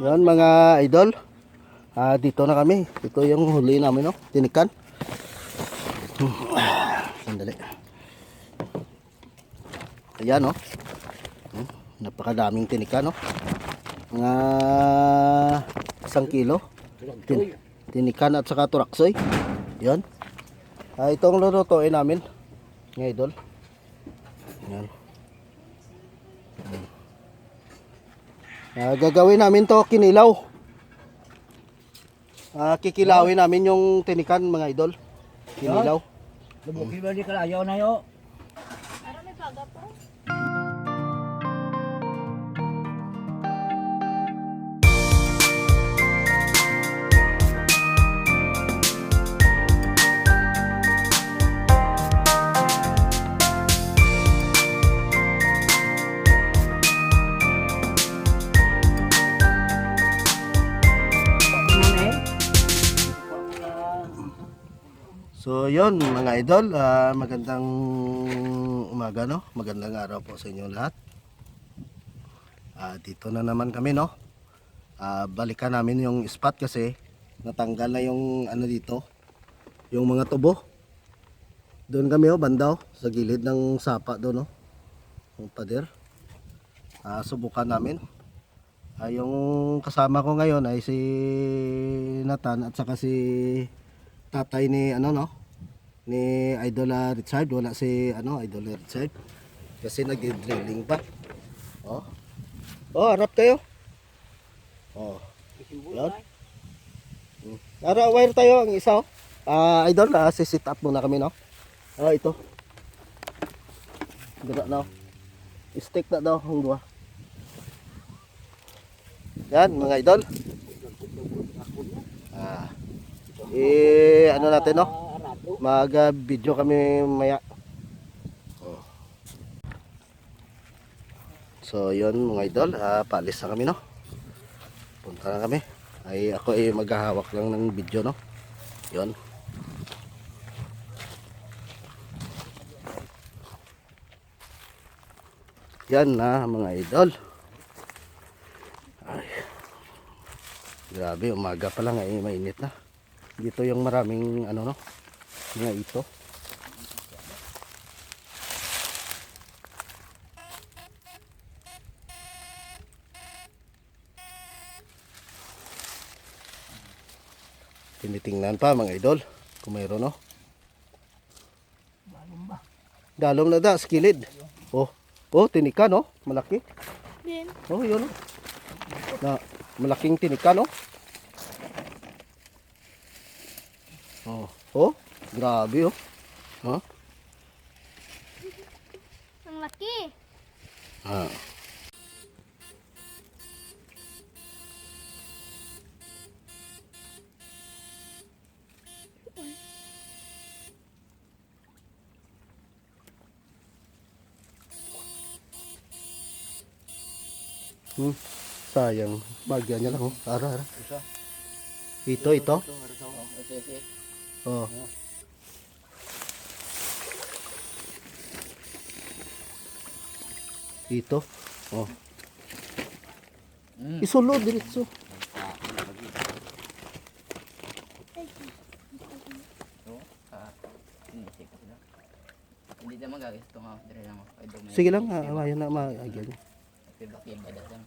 Yan mga idol. Dito na kami. Ito yung huli namin, no? Tinikan. Sandali. Ayan, no? Napakadaming tinikan, no? Mga 1 kilo. Tinikan at saka turaksoy. Yan. Itong lulutuin namin, mga idol. Yan. Gagawin namin to kinilaw. Kikilawin namin yung tinikan, mga idol. Kinilaw. Lubukin ba di kalayaw na yo? Para may paga po. So yun mga idol, magandang umaga, no? Magandang araw po sa inyo lahat. Dito na naman kami, no? Balikan namin yung spot kasi natanggal na yung ano dito, yung mga tubo. Doon kami, banda, sa gilid ng sapa doon, no? Yung pader. Subukan namin. Yung kasama ko ngayon ay si Nathan at saka si tatay ni ano, no, ni Idol Richard. Wala si ano, Idol Richard kasi nagdi-drilling pa. Harap tayo. Yan. Wire tayo ang isa, Idol, si-sit up muna kami, no. Ito dira na, stick na daw ang dua. Yan mga idol. Ano natin, no? Mag-video kami maya. So, yun mga idol, paalis na kami, no? Punta na kami. Ako ay maghahawak lang ng video, no? Yun. Yan na mga idol. Grabe, umaga pa lang ay mainit na. Dito yung maraming ano, no, mga ito. Tinitingnan pa mga idol kung mayroon, no. Dalom na da, skilid. Tinikan, no, malaki. Din. Yun, no. Na malaking tinikan, no. Grabe, Ang laki. Sayang, bagyan niya lang, Ara. Ito. Ito. Isulod diretso. Hindi naman gagawin ito nga. Dire lang ako. Sige lang, awayan na maagyan. Bakit ba datang?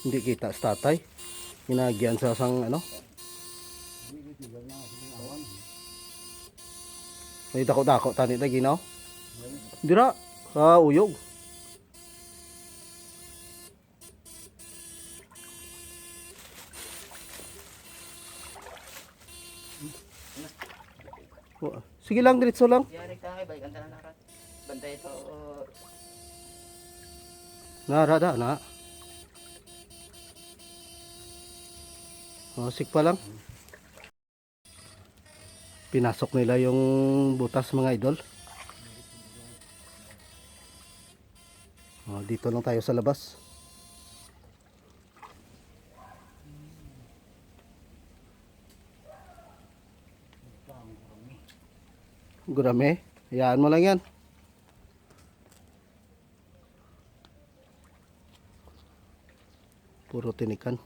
Hindi kita sa tatay. Ginagyan sa sang ano. May dako-dako tani na ginaw. Dira, uyog. Sige lang, diretso lang. Yari ka, balik ang tanan nakat. Bantay ito. Narada na. Sik pa lang. Pinasok nila yung butas mga idol. Dito lang tayo sa labas. Gurame. Hayaan mo lang yan. Puro tinikan.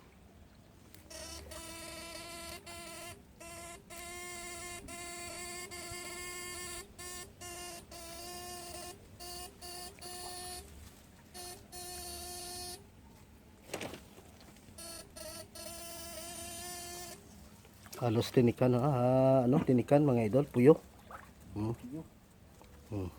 Halos tinikan, ano, tinikan mga idol, puyo. Hmm. Hmm.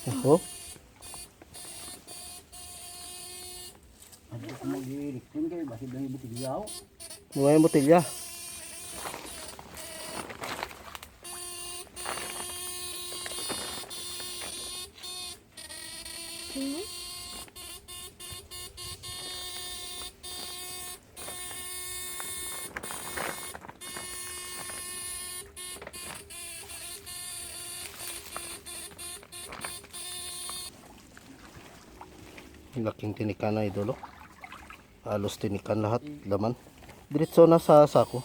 Ako, Ano ko mag-iliktin kayo, basid lang yung butilyaw. buhay ang botilya. Hmm? Laking tinikan na idol. Oh. Halos tinikan lahat, laman. Diretso na sa sako.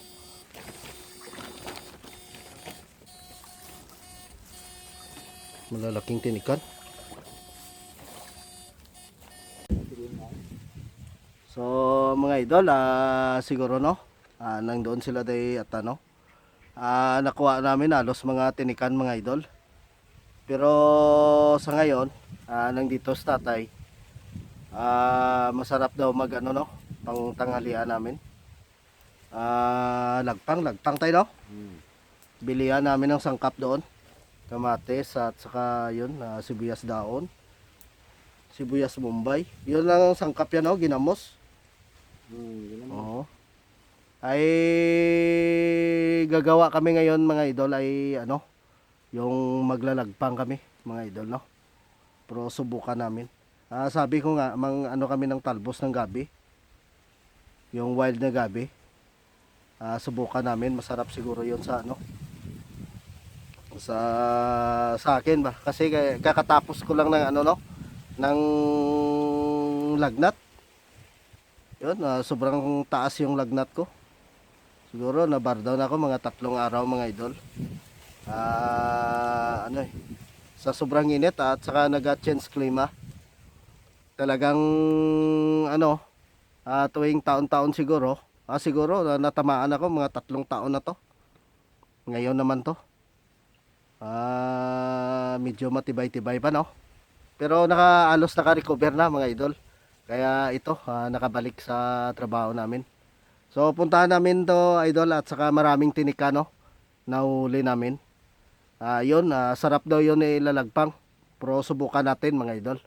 Malalaking tinikan. So mga idol, siguro no, nang doon sila day at ano, nakuha namin halos mga tinikan mga idol. Pero sa ngayon, nandito sa tatay, masarap daw mag ano no, pang tanghalian namin. Lagpang tayo no. Bilihan namin ng sangkap doon. Kamates at saka yun, sibuyas daon. Sibuyas Bombay. Yun lang ang sangkap yan no, ginamos. Oo. Ay gagawa kami ngayon mga idol ay ano, yung maglalagpang kami mga idol no. Pero subukan namin. Sabi ko nga, ano kami ng talbos ng gabi. Yung wild na gabi. Subukan namin, masarap siguro 'yon sa ano. Sa akin ba? Kasi kakatapos ko lang ng ano no, ng lagnat. 'Yun, sobrang taas yung lagnat ko. Siguro na-bar down ako mga 3 araw mga idol. Ano sa sobrang init at saka nag-change klima. Talagang ano, tuwing taon-taon siguro, siguro natamaan ako mga 3 taon na to. Ngayon naman to. Medyo matibay-tibay pa no. Pero alos naka-recover na mga idol. Kaya ito, nakabalik sa trabaho namin. So puntahan namin to idol at saka maraming tinika no. Nahuli namin. Yun, sarap daw yun ilalagpang. Pero subukan natin mga idol.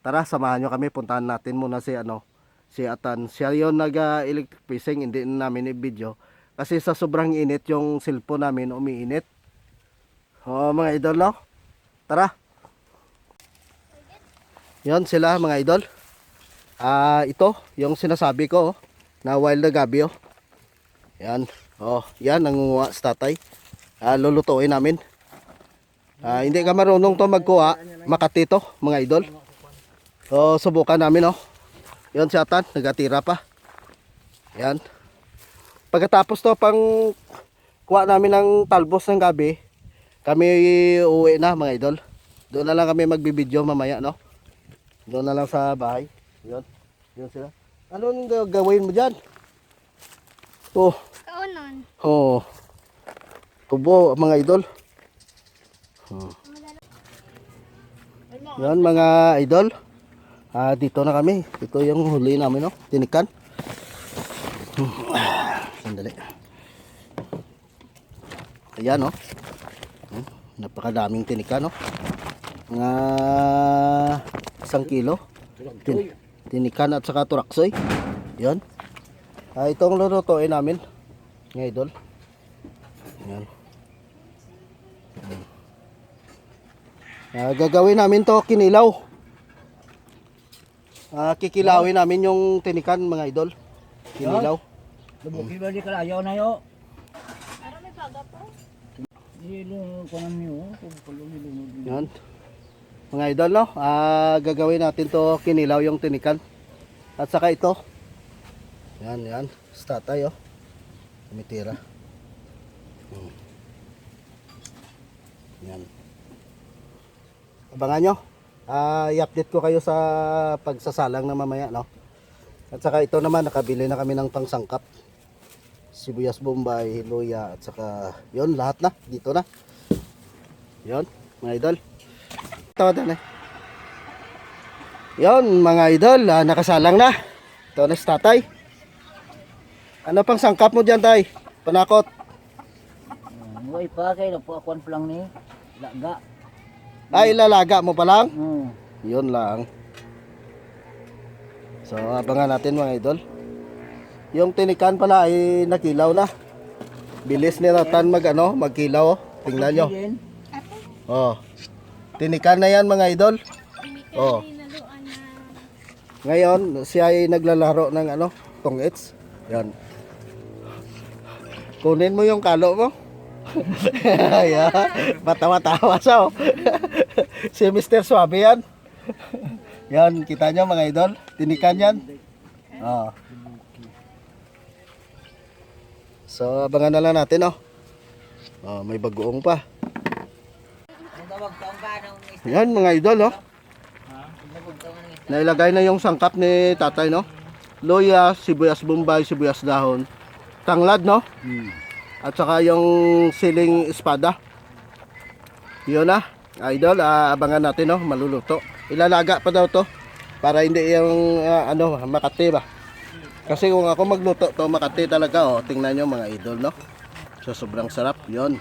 Tara, samahan nyo kami. Puntahan natin muna si ano, si Atan. Siya yun nag-electric fishing, hindi namin i-video. Kasi sa sobrang init yung cellphone namin umiinit. Mga idol no. Tara. Yan sila mga idol. Ito yung sinasabi ko na wild na gabi oh. Yan. Yan nangunguha sa tatay. Lulutuin namin. Hindi ka marunong to magkuha, Makati to mga idol. So subukan namin oh. Yan si Atan, nagatira pa. Yan. Pagkatapos to pang kuha namin ng talbos ng gabi, kami uuwi na mga idol. Doon na lang kami magbibideo mamaya no. Doon na lang sa bahay. Yun. Yun sila. Anong gagawin mo dyan? Kaunon. Tubo mga idol. Yan mga idol. Dito na kami. Ito yung huli namin no. Tinikan. Sandali. Ayan no. Napakadaming tinikan no. Mga 1 kilo. Tinikan at saka turaksoy. Yan. Itong lulutuin namin. Mga idol. Yan. Gagawin namin to kinilaw. Kikilawin namin yung tinikan mga idol. Kinilaw. Lubuki ba di kalayaw na yo? Para may paga po. Ilong ko nang niyo, pagpalong. Yan. Mga idol no, gagawin natin to kinilaw yung tinikan. At saka ito, Yan. Sa tatay oh. Tumitira. Yan. Abangan nyo. I-update ko kayo sa pagsasalang na mamaya, no? At saka ito naman, nakabili na kami ng pangsangkap. Sibuyas Bombay, luya, at saka yon lahat na. Dito na. Yon, mga idol. Ito na. Yon, mga idol. Nakasalang na. Ito na si tatay. Ano pang sangkap mo dyan, tay? Panakot. Buhay pa kay na po akuan pa lang ni. Laga. Ilalaga mo pa lang? Hmm. Yun lang. So, abangan natin mga idol. Yung tinikan pala ay nakilaw na. Bilis ni Ratan magkilaw. Oh. Tingnan nyo. Oh. Tinikan na yan mga idol. Oh. Naluan na. Ngayon, siya ay naglalaro ng tongits. Yan. Kunin mo yung kalo mo. Ayan. Matawa-tawa siya. Oh. Si Mr. Suabe yan. Yan, kita nyo mga idol. Tinikan yan. Oh. So, abangan na lang natin, oh. Oh, may bagoong pa. Yan mga idol, oh. Nailagay na yung sangkap ni tatay, no? Luya, sibuyas bombay, sibuyas dahon. Tanglad, no? At saka yung siling espada. Yun na, idol, abangan natin, no? Maluluto. Ilalaga pa daw to para hindi yung Makati ba. Kasi kung ako magluto to Makati talaga, oh. Tingnan nyo mga idol, no? So sobrang sarap, yun.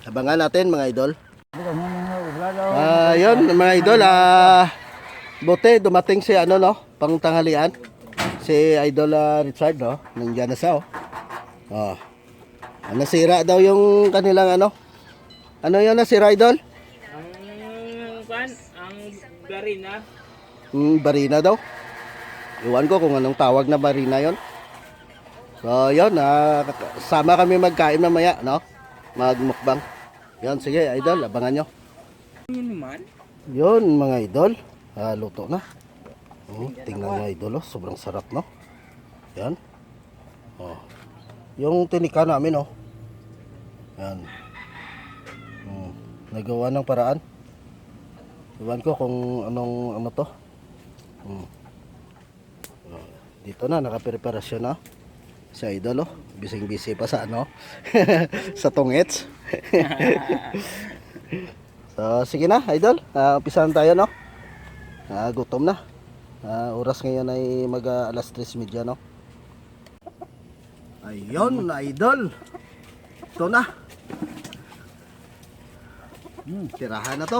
Abangan natin mga idol. Yun mga idol, buti dumating si pang tanghalian. Si Idol Richard, no? Nandiyan na siya, oh. Oh. Nasira daw yung kanilang Ano yun nasira, Idol? Ang barina. Barina daw. Iwan ko kung anong tawag na barina yon. So, yun. Sama kami magkain mamaya, no? Magmukbang. Yun, sige, Idol. Abangan nyo. Yun naman. Yun, mga Idol. Luto na. Tingnan nyo, Idol. Oh. Sobrang sarap, no? Yan. Oh. Yung tinika namin, oh. Yan. Nagawa ng paraan. Iwan ko kung anong to. Dito na, nakapreparasyon na. Si Idol, oh. Bising-busy pa sa sa tongets. So, sige na, Idol. Umpisahan tayo, no? Gutom na. Oras ngayon ay alas 3:30, no? Ayun, Idol. Ito na. Tirahan na to.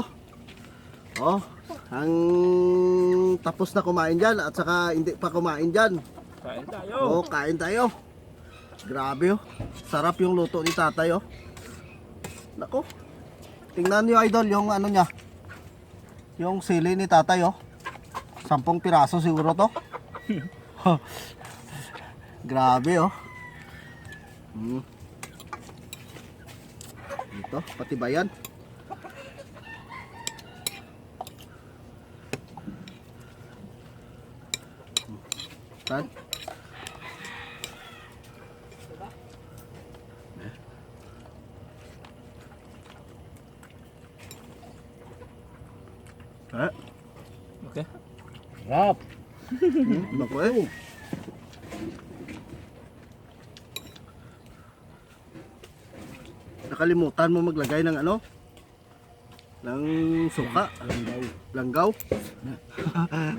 Oh, ang tapos na kumain dyan at saka hindi pa kumain dyan. Kain tayo. Oh, kain tayo. Grabe, oh. Sarap yung luto ni tatay, oh. Nako. Tingnan niyo, Idol, yung niya. Yung sili ni tatay, oh. 10 piraso siguro to. Grabe, oh. Ito, pati bayan. Kan? Okay. Rap. Bako eh. Nakalimutan mo maglagay ng ng suka. Langgaw.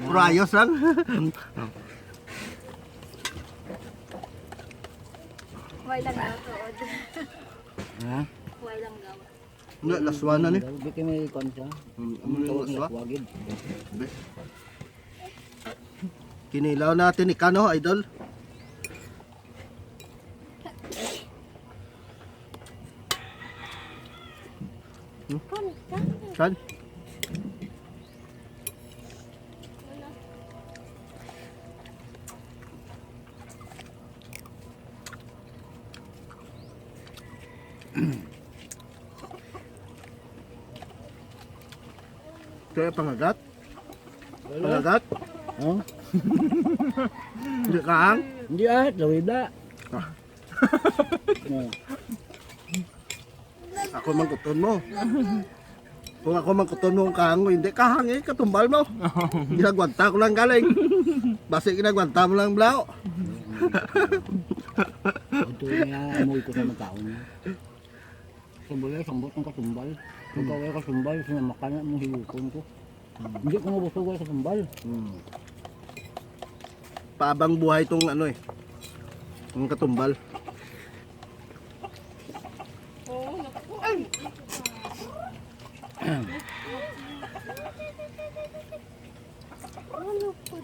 Puro ayos lang. Huwag lang daw to. Ha? Huwag lang daw. Wala, laswa na ni. Di kami kon siya. Ano yung laswa? Wagid. Kinilaw natin ni Kano, Idol. Kan? Kaya pangagat? Pangagat? Oh. Hindi kahang. Hindi lawida. Ako mangkuton mo. Kung ako mangkuton mo ang kahang mo, hindi kahang eh, katumbal mo. Ginagwanta ko lang galing. Basta ginagwanta mo lang blao. Ito niya, amoy ko sa magkaon niya. Sabay, sambot ng katumbal. Pagkaway katumbal, sinamakan na mong hilukon ko. Hindi ko nabusog ay katumbal. Paabang buhay tong ano eh. Ang katumbal.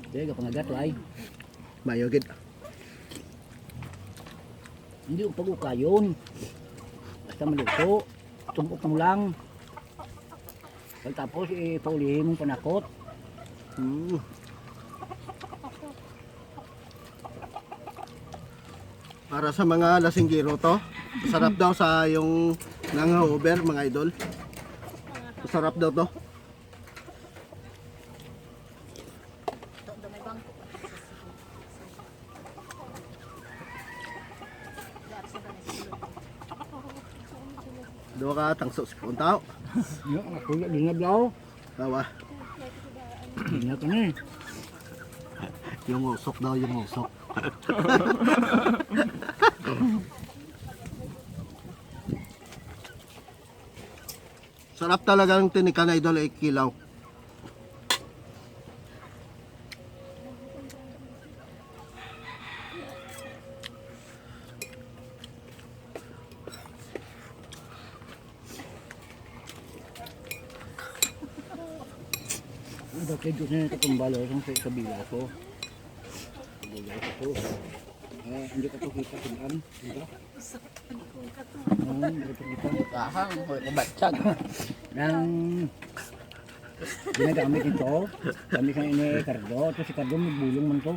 Dahil kapangagat ay. Mayogid. Hindi ko pag-ukayon. Basta maluto. Tumbok mo lang. Pagtapos, paulihin mong panakot. Para sa mga lasinggiro to. Masarap daw sa yung nangahover mga idol. Masarap daw to. Dua ka tangso si Puntao. Ako na din na daw. Tawa. Hindi ka na eh. Yung usok daw, yung usok. Sarap talaga ng tinikan idol ay kilaw. Bakit doon na katumbal sa bila ko. Hindi ka to kita tinan. Diba? Kahang, hoy, kabatsag. Nang ginagamit ito, kami sa ini Cardo, ito si Cardo magbulong man to.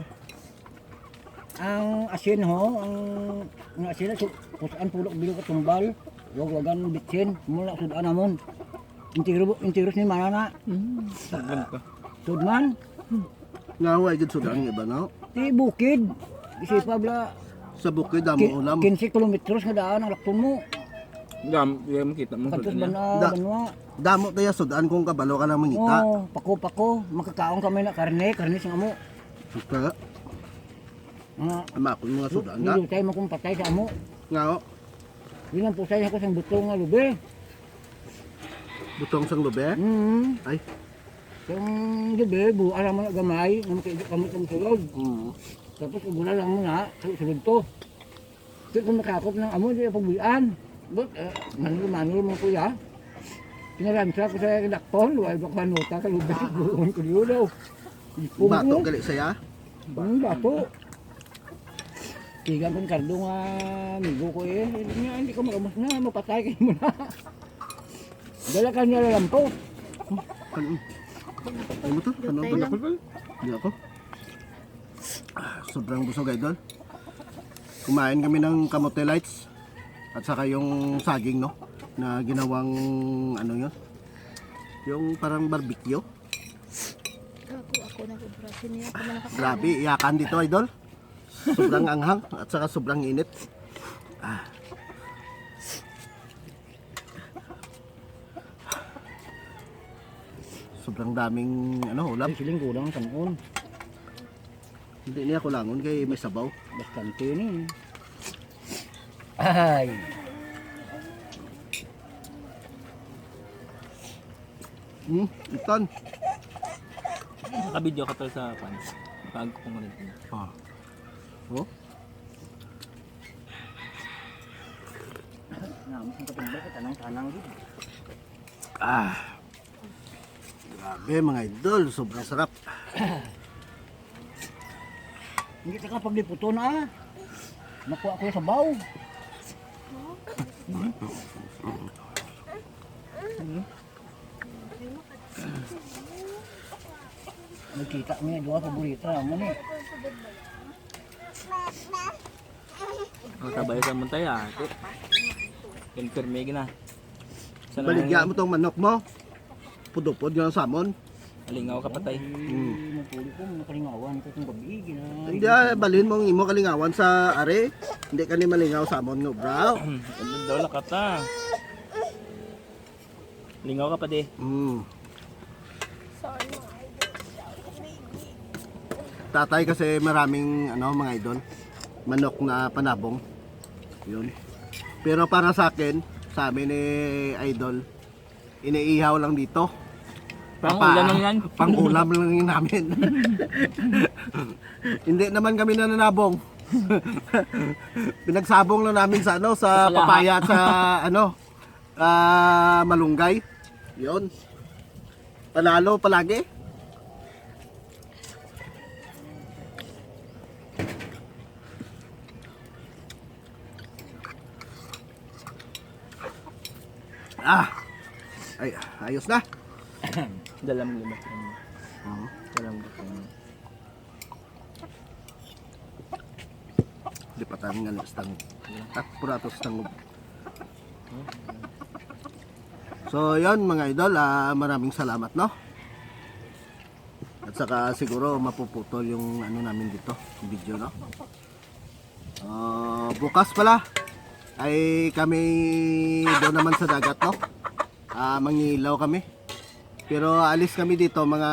Ang asin ho, ang asin na kusaan pulok bilo katumbal, wag-wagan bitsin, mula sudan namon. Intiros ni manana. Sudman, Ngaway gid sudan ng iba no. di bukid. Isipa bla, Sa bukid damo ulam. 15 kilometros nga daan ang lakton mo. Gam, di mo kita mo Katos sulod niya. banwa. Damo tayo sudan kung kabalo ka ng mangita. Oh, pako-pako, makakaon kami na karne sa amo. Kaya Mga amakon mga sudan na. nilutay mo kung patay sa amo. Ngao Yun ang pusay ako sa butong nga lubi. butong sang lube. Ay. Yung lubi, buwan naman na gamay, na makikita kami kung sulod. Tapos ugula lang muna, sulod to. Kaya kung nakakop ng amo, di pagbuyan. But, manilo mo kuya. Pinaramsa ko sa dakton, luway baka manuta ka lubi, buwan ko diyo daw. Bato gali saya. Bato. Tigan kong kardo nga, amigo ko eh. Hindi ka makamas na, mapatay kayo mo na. Dala ka niya lang po. Ano mo to? Ano ba? Hindi ako. Sobrang busog idol. Kumain kami ng kamote lights at saka yung saging no na ginawang ano yun. Yung parang barbecue. Ako nag-operasyon niya. Ako na nakakain. Grabe, iyakan dito idol. Sobrang anghang at saka sobrang init. Sobrang daming ano ulam. Ay, siling kulang ang kanon. Hindi niya kulangon kay may sabaw. Bastante ni. Ay. Iton. Nakabidyo ka to sa pan. Pag ko kung ganito. Oh, Namin sa katumbal ka tanang-tanang din. grabe mga idol, sobrang sarap. Hindi ka kapag liputo na. Nakuha ko sa baw. Nagkita niya, dua paborita naman eh. Ang tabay sa muntay ah. Confirme gina. Sana Baligya mo tong manok mo. Pudupod yung salmon. Alingaw ka patay. Magpuli ko, nakalingawan ko itong gabi. Hindi balhin mong imo kalingawan sa are. Hindi ka ni malingaw sa amon no, bro. Ano daw lakata. Lingaw ka pa di. Tatay kasi maraming mga idol, manok na panabong. Yun. Pero para sa akin, sa amin ni idol, iniihaw lang dito. Pangulam lang yan. Pangulam lang yun namin. Hindi naman kami nananabong. Pinagsabong lang namin sa sa papaya at sa malunggay. Yun. Panalo palagi. Ay, ayos na. Dalam lima. Dalam Di pa tayo nga stang. At purato stang. So, yon mga idol, maraming salamat, no? At saka siguro mapuputol yung namin dito, video, no? Bukas pala ay kami doon naman sa dagat, no? Mangilaw kami. Pero alis kami dito mga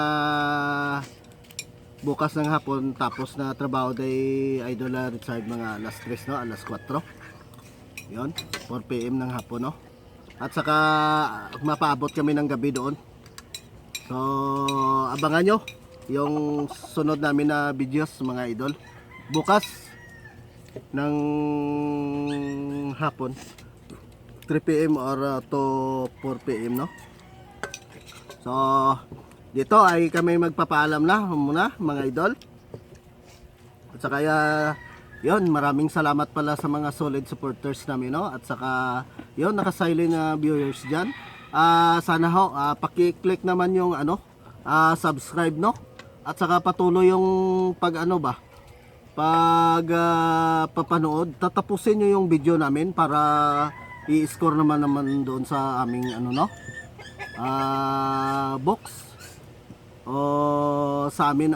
bukas ng hapon, tapos na trabaho day idol Richard mga alas 3, no? Alas 4. Yon, 4 PM ng hapon, no? At saka mapaabot kami ng gabi doon. So, abangan nyo yung sunod namin na videos mga idol. Bukas ng hapon 3 PM or to 4 PM, no? So, dito ay kami magpapaalam na muna mga idol. At saka yun, maraming salamat pala sa mga solid supporters namin, no? At saka yun, naka-silent na viewers dyan. Sana ho, paki-click naman yung subscribe, no? At saka patuloy yung papanood. Tatapusin nyo yung video namin para i-score naman doon sa aming box o sa amin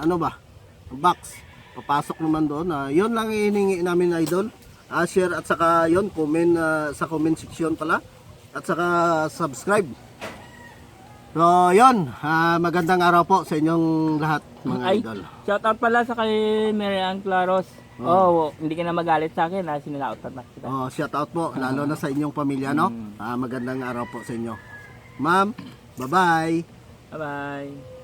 box. Papasok naman doon. Yun lang hiningi namin idol. Share at saka yun, comment sa comment section pala. At saka subscribe. So yun, magandang araw po sa inyong lahat mga idol. Shoutout pala sa kay Marian Claros. Hindi ka na magalit sa akin, sinilautan na kita. Shoutout po, lalo na sa inyong pamilya, no? Magandang araw po sa inyo. Ma'am, bye-bye. Bye-bye.